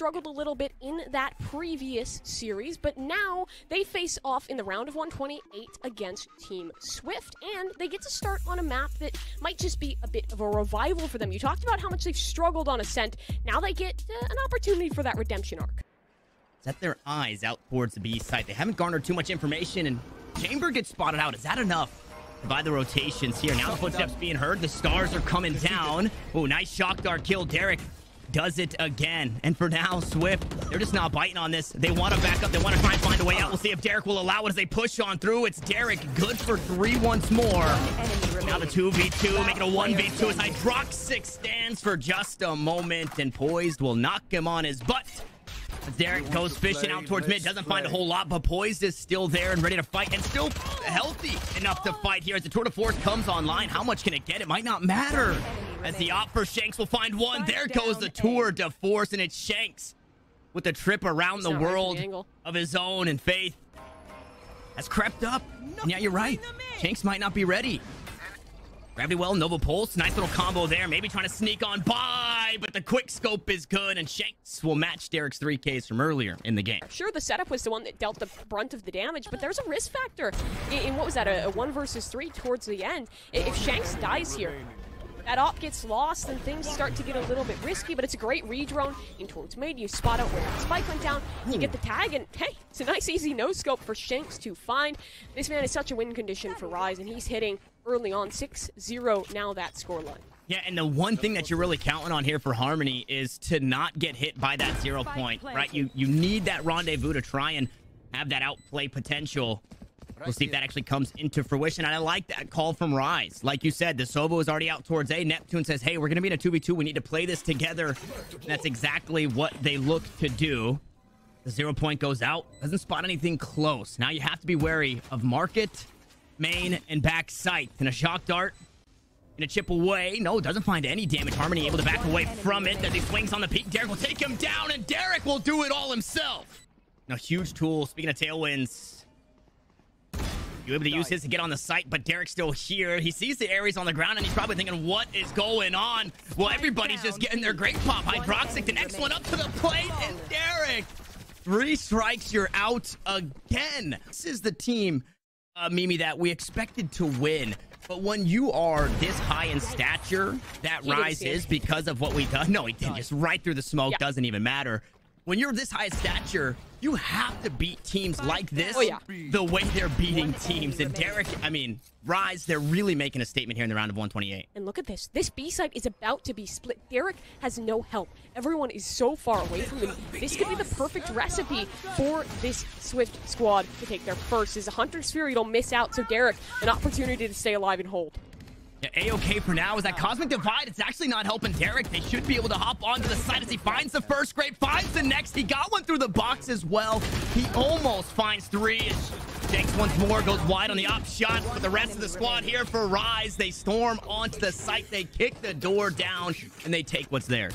struggled a little bit in that previous series, but now they face off in the round of 128 against Team Swift, and they get to start on a map that might just be a bit of a revival for them. You talked about how much they've struggled on Ascent. Now they get an opportunity for that redemption arc. Set their eyes out towards the B site. They haven't garnered too much information, and Chamber gets spotted out. Is that enough by the rotations here? Now the footsteps being heard. The stars are coming down. Oh, nice shock dart kill. Derek does it again. And for now, Swift, they're just not biting on this. They want to back up. They want to try and find a way out. We'll see if Derek will allow it as they push on through. It's Derek. Good for 3 once more. Now the 2v2, making a 1v2 as Hydroxic stands for just a moment, and Poised will knock him on his butt. As Derek goes fishing out towards mid, doesn't find a whole lot, but Poised is still there and ready to fight, and still healthy enough to fight here as the Tour de Force comes online. How much can it get? It might not matter. As the op for Shanks will find one. There goes the Tour de Force, and it's Shanks with a trip around the world of his own, and Faith has crept up. And yeah, you're right. Shanks might not be ready. Gravity Well, Nova Pulse, nice little combo there. Maybe trying to sneak on by, but the quick scope is good, and Shanks will match Derek's 3Ks from earlier in the game. Sure, the setup was the one that dealt the brunt of the damage, but there's a risk factor in what was that, a 1 versus 3 towards the end. If Shanks dies here, that op gets lost and things start to get a little bit risky, but it's a great redrone in towards mid. You spot out where that spike went down, you get the tag, and hey, it's a nice easy no-scope for Shanks to find. This man is such a win condition for Rise, and he's hitting early on 6-0 now that scoreline. Yeah, and the one thing that you're really counting on here for Harmony is to not get hit by that 0 point, right? You need that rendezvous to try and have that outplay potential. We'll see if that actually comes into fruition. And I like that call from Rise. Like you said, the Sobo is already out towards A. Neptune says, hey, we're going to be in a 2v2. We need to play this together. And that's exactly what they look to do. The 0 point goes out. Doesn't spot anything close. Now you have to be wary of Market, main, and back sight. And a shock dart. Gonna chip away. No, doesn't find any damage. Harmony able to back away from it as he swings on the peak. Derek will take him down, and Derek will do it all himself. Now, huge tool. Speaking of tailwinds, you're able to use his to get on the site, but Derek's still here. He sees the Ares on the ground, and he's probably thinking, what is going on? Well, everybody's just getting their great pop. Hydroxic, the next one up to the plate, and Derek. 3 strikes, you're out again. This is the team, Mimi, that we expected to win. But when you are this high in stature, that Rise is because of what we've done. No, he did just right through the smoke. Yeah. Doesn't even matter. When you're this high in stature, you have to beat teams like this the way they're beating teams. And Derek, I mean, Rise, they're really making a statement here in the round of 128. And look at this. This B site is about to be split. Derek has no help. Everyone is so far away from him. This could be the perfect recipe for this Swift squad to take their first. As a Hunter Sphere, you'll miss out. So Derek, an opportunity to stay alive and hold. Yeah, A-okay for now. Is that Cosmic Divide? It's actually not helping Derek. They should be able to hop onto the side as he finds the first grade, finds the next. He got one through the box as well. He almost finds 3. Shanks once more goes wide on the op shot. But the rest of the squad here for Rise. They storm onto the site. They kick the door down, and they take what's theirs.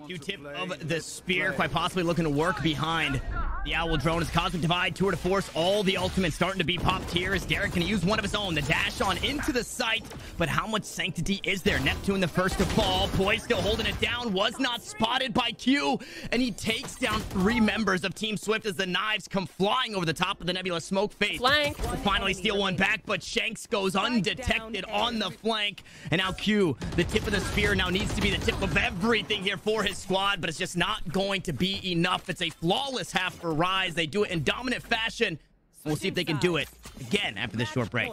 Q-tip of the spear, quite possibly looking to work behind the Owl drone. As Cosmic Divide, Tour de Force, all the ultimates starting to be popped here. Is Derek going to use one of his own? The dash on into the site, but how much sanctity is there? Neptune the first to fall. Poised still holding it down. Was not spotted by Q, and he takes down 3 members of Team Swift as the knives come flying over the top of the Nebula smoke face. Flank. Will finally steal one back, but Shanks goes undetected on the flank. And now Q, the tip of the spear, now needs to be the tip of everything here for his squad, but it's just not going to be enough. It's a flawless half for Rise. They do it in dominant fashion. We'll see if they can do it again after this short break.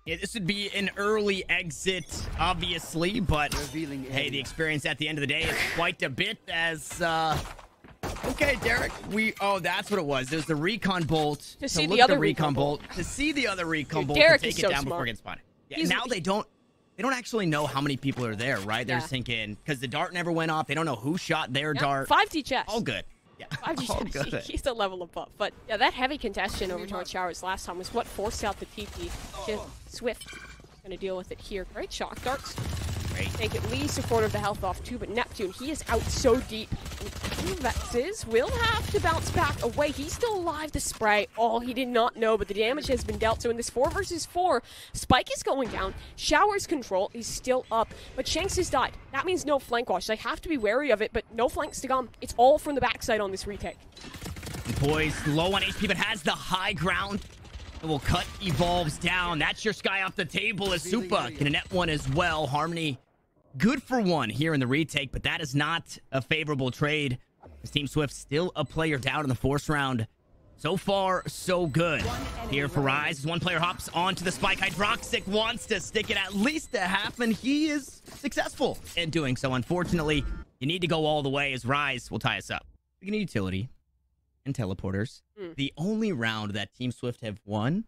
Yeah, this would be an early exit, obviously, but hey, the experience at the end of the day is quite a bit as... Okay, Derek, oh, that's what it was. There's the recon bolt to see the other recon bolt. To see the other recon bolt, Derek to take it down before getting spotted. Yeah, now they don't actually know how many people are there, right? They're just thinking, because the dart never went off. They don't know who shot their dart. 5D chest. All good. Yeah, 5D chest. He's the level above. But yeah, that heavy congestion over Torrent Showers last time was what forced out the TP. Swift going to deal with it here. Great shock darts. Take at least a quarter of the health off too, but Neptune, he is out so deep. Vexes will have to bounce back away. He's still alive. The spray. Oh, he did not know, but the damage has been dealt. So in this 4 versus 4, Spike is going down. Shower's control is still up, but Shanks has died. That means no flank wash. They have to be wary of it, but no flanks to come. It's all from the backside on this retake. Boys, low on HP, but has the high ground. It will cut Evolves down. That's your Sky off the table as Supa can net one as well. Harmony, good for one here in the retake, but that is not a favorable trade. As Team Swift still a player down in the 4th round. So far, so good. Here for Rise, one player hops onto the spike. Hydroxic wants to stick it at least a half, and he is successful in doing so. Unfortunately, you need to go all the way as Rise will tie us up. We need utility and teleporters. The only round that Team Swift have won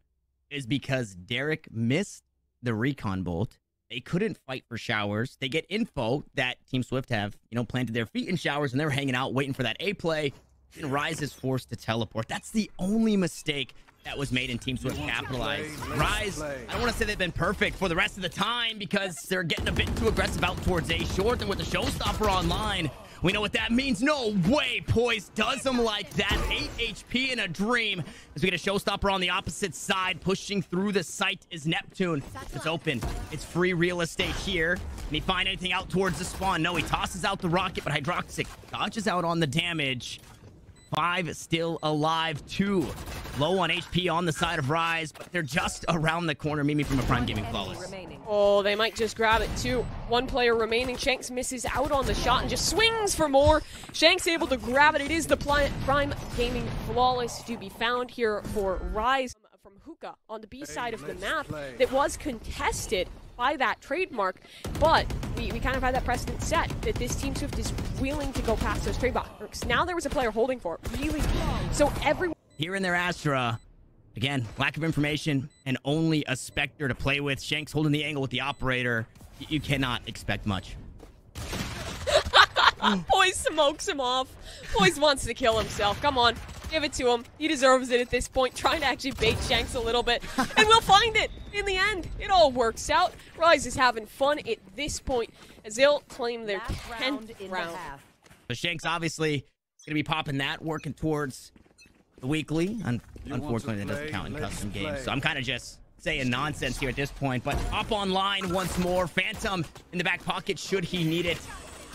is because Derek missed the recon bolt. They couldn't fight for showers. They get info that Team Swift have, planted their feet in showers, and they're hanging out waiting for that A play. And Rise is forced to teleport. That's the only mistake that was made in Team Swift capitalize. Rise, I don't want to say they've been perfect for the rest of the time because they're getting a bit too aggressive out towards A short, and with the showstopper online, we know what that means. No way Poise does them like that. 8 HP in a dream. As we get a showstopper on the opposite side, pushing through the site is Neptune. It's open. It's free real estate here. Can he find anything out towards the spawn? No, he tosses out the rocket, but Hydroxic dodges out on the damage. 5 still alive, 2 low on HP on the side of Rise, but they're just around the corner. Mimi from a Prime Gaming Flawless. Oh, they might just grab it too. 1 player remaining. Shanks misses out on the shot and just swings for more. Shanks able to grab it. It is the Prime Gaming Flawless to be found here for Rise from Hookah on the B side of the map that was contested by that trademark, but we kind of had that precedent set that this Team Swift is willing to go past those trademarks. Now there was a player holding for it, really. So everyone here in their Astra, again, lack of information and only a Spectre to play with. Shanks holding the angle with the operator. You cannot expect much. Poise smokes him off. Poise wants to kill himself. Come on. Give it to him. He deserves it at this point. Trying to actually bait Shanks a little bit. And we'll find it in the end. It all works out. Rise is having fun at this point as they'll claim their 10th round. So Shanks obviously is going to be popping that, working towards the weekly. Unfortunately, that doesn't count in custom games. So I'm kind of just saying nonsense here at this point. But up online once more. Phantom in the back pocket should he need it.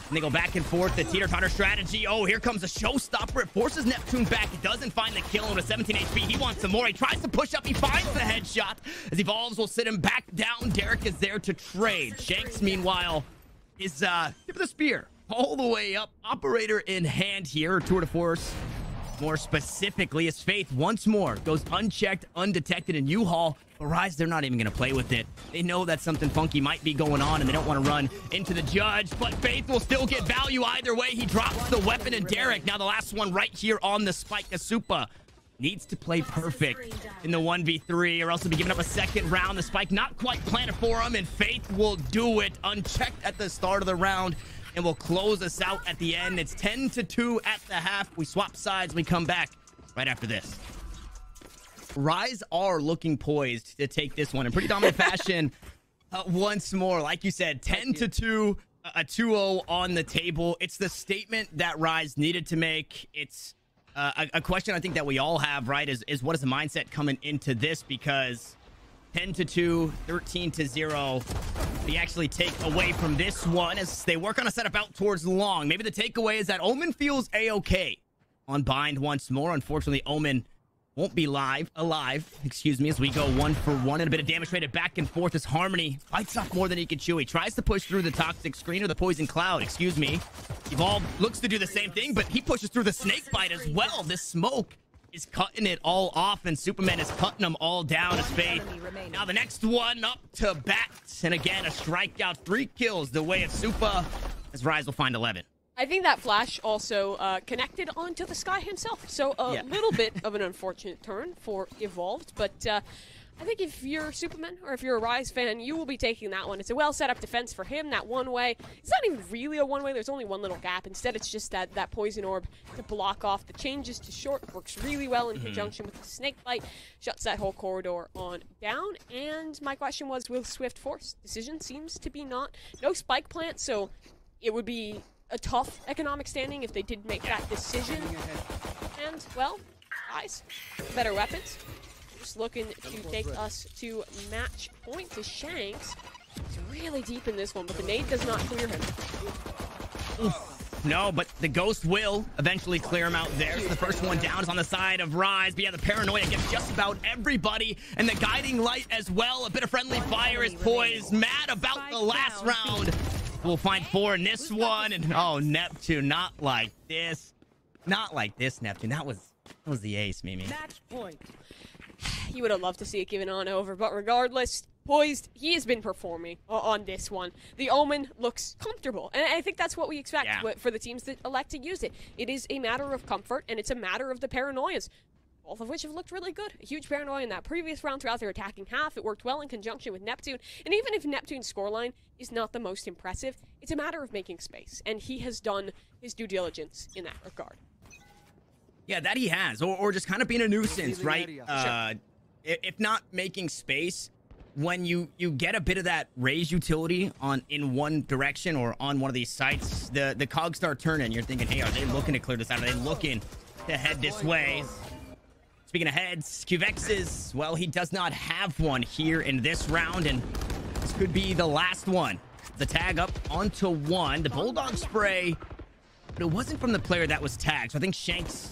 And they go back and forth. The teeter-totter strategy. Oh, here comes a showstopper. It forces Neptune back. It doesn't find the kill with 17 HP. He wants some more. He tries to push up. He finds the headshot. As Evolves will sit him back down. Derek is there to trade. Shanks, meanwhile, is tip of the spear all the way up. Operator in hand here. Tour de force. More specifically, as Faith once more goes unchecked, undetected in U-Haul. But Rise, they're not even going to play with it. They know that something funky might be going on, and they don't want to run into the judge. But Faith will still get value either way. He drops the weapon, and Derek, now the last one right here on the spike. Supa needs to play perfect in the 1v3, or else he'll be giving up a second round. The spike not quite planted for him, and Faith will do it unchecked at the start of the round. And will close us out at the end. It's 10-2 at the half. We swap sides. We come back right after this. Rise are looking poised to take this one in pretty dominant fashion. Once more, like you said, 10-2, a 2-0 on the table. It's the statement that Rise needed to make. It's a question I think that we all have, right, is what is the mindset coming into this? Because 10-2, 13-0. We actually take away from this one as they work on a setup out towards long. Maybe the takeaway is that Omen feels A-okay on bind once more. Unfortunately, Omen won't be alive, excuse me, as we go 1 for 1 and a bit of damage traded back and forth as Harmony bites off more than he can chew. He tries to push through the toxic screen or the poison cloud, excuse me. Evolve looks to do the same thing, but he pushes through the snake bite as well. This smoke is cutting it all off, and Superman is cutting them all down as Faith. Now the next one up to bat, and again, a strikeout, 3 kills the way of Supa, as Rise will find 11. I think that flash also connected onto the Sky himself, so a little bit of an unfortunate turn for Evolved, but I think if you're Superman or if you're a Rise fan, you will be taking that one. It's a well set up defense for him, that one way. It's not even really a one way, there's only one little gap. Instead, it's just that poison orb to block off the changes to short. Works really well in conjunction with the snake bite. Shuts that whole corridor on down. And my question was, will Swift force? Decision seems to be not. No spike plant, so it would be a tough economic standing if they did make that decision. And, well, Rise, better weapons. Just looking to take us to match point to Shanks. He's really deep in this one, but the nade does not clear him. No, but the Ghost will eventually clear him out there. So the first one down is on the side of Rise. But yeah, the Paranoia gets just about everybody. And the Guiding Light as well. A bit of friendly fire is poised. Mad about the last round. We'll find 4 in this one. And oh, Neptune, not like this. Not like this, Neptune. That was the ace, Mimi. Match point. You would have loved to see it given on over, but regardless, poised, he has been performing on this one. The Omen looks comfortable, and I think that's what we expect for the teams that elect to use it. It is a matter of comfort, and it's a matter of the Paranoias, both of which have looked really good. A huge Paranoia in that previous round throughout their attacking half. It worked well in conjunction with Neptune, and even if Neptune's scoreline is not the most impressive, it's a matter of making space, and he has done his due diligence in that regard. Yeah, that he has, or just kind of being a nuisance, right? Sure. If not making space, when you get a bit of that raise utility in one direction or on one of these sites, the cogs start turning. You're thinking, hey, are they looking to clear this out? Are they looking to head this way? Speaking of heads, Qvex's, well, he does not have one here in this round, and this could be the last one. The tag up onto 1. The Bulldog spray, but it wasn't from the player that was tagged. So I think Shanks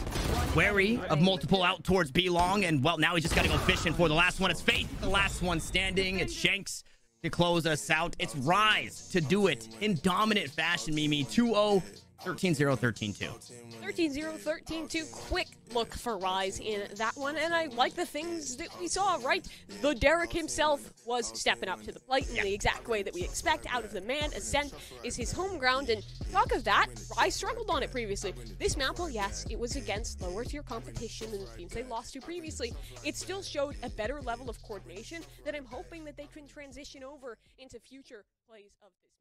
wary of multiple out towards B-Long, and well, now he's just got to go fishing for the last one. It's Faith, the last one standing. It's Shanks to close us out. It's Rise to do it in dominant fashion, Mimi. 2-0, 13-0, 13-2. 13-0, 13-2. Quick look for Rise in that one, and I like the things that we saw, right? The Derek himself was stepping up to the plate in the exact way that we expect out of the man. Ascent is his home ground, and talk of that, Rise struggled on it previously. This map, well, yes, it was against lower tier competition than the teams they lost to previously. It still showed a better level of coordination that I'm hoping that they can transition over into future plays of this.